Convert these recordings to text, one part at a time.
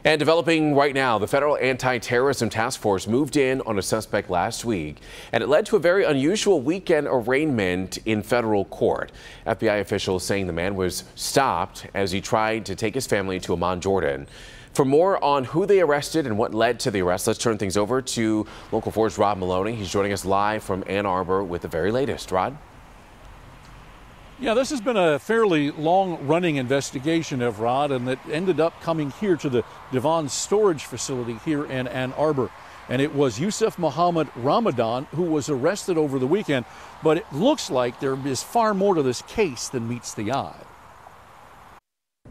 And developing right now, the Federal Anti-Terrorism Task Force moved in on a suspect last week, and it led to a very unusual weekend arraignment in federal court. FBI officials saying the man was stopped as he tried to take his family to Amman, Jordan. For more on who they arrested and what led to the arrest, let's turn things over to Local 4's Rod Maloney. He's joining us live from Ann Arbor with the very latest. Rod? Yeah, this has been a fairly long-running investigation, Rod, and it ended up coming here to the Devon storage facility here in Ann Arbor. And it was Yusuf Muhammad Ramadan who was arrested over the weekend, but it looks like there is far more to this case than meets the eye.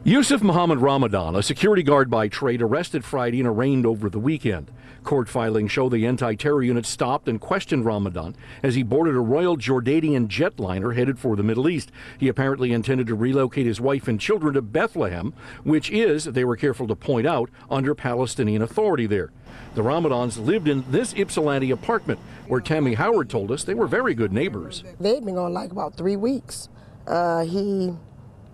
Yusuf Muhammad Ramadan, a security guard by trade, arrested Friday and arraigned over the weekend. Court filings show the anti-terror unit stopped and questioned Ramadan as he boarded a Royal Jordanian jetliner headed for the Middle East. He apparently intended to relocate his wife and children to Bethlehem, which is, they were careful to point out, under Palestinian authority there. The Ramadans lived in this Ypsilanti apartment, where Tammy Howard told us they were very good neighbors. They'd been gone like about 3 weeks.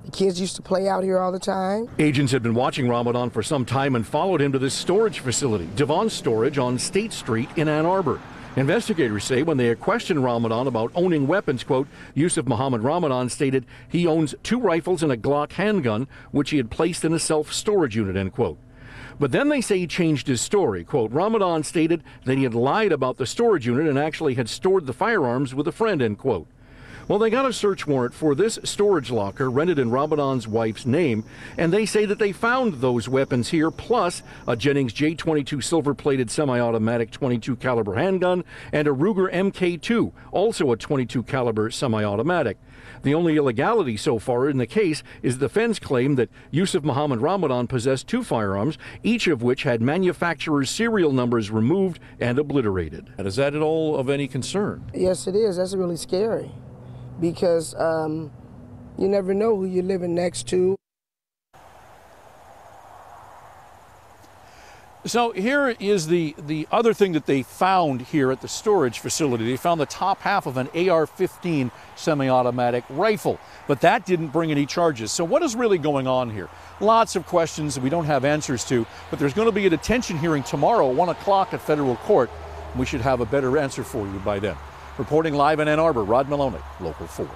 The kids used to play out here all the time. Agents had been watching Ramadan for some time and followed him to this storage facility, Devon Storage on State Street in Ann Arbor. Investigators say when they questioned Ramadan about owning weapons, quote, Yusuf Muhammad Ramadan stated he owns 2 rifles and a Glock handgun, which he had placed in a self-storage unit, end quote. But then they say he changed his story. Quote, Ramadan stated that he had lied about the storage unit and actually had stored the firearms with a friend, end quote. Well, they got a search warrant for this storage locker rented in Ramadan's wife's name, and they say that they found those weapons here, plus a Jennings J22 silver-plated semi-automatic 22 caliber handgun and a Ruger MK2, also a 22 caliber semi-automatic. The only illegality so far in the case is the defense claim that Yusuf Muhammad Ramadan possessed 2 firearms, each of which had manufacturer's serial numbers removed and obliterated. And is that at all of any concern? Yes, it is. That's really scary. Because you never know who you're living next to. So here is the other thing that they found here at the storage facility. They found the top half of an AR-15 semi-automatic rifle, but that didn't bring any charges. So what is really going on here? Lots of questions that we don't have answers to, but there's going to be a detention hearing tomorrow, 1 o'clock at federal court. We should have a better answer for you by then. Reporting live in Ann Arbor, Rod Maloney, Local 4.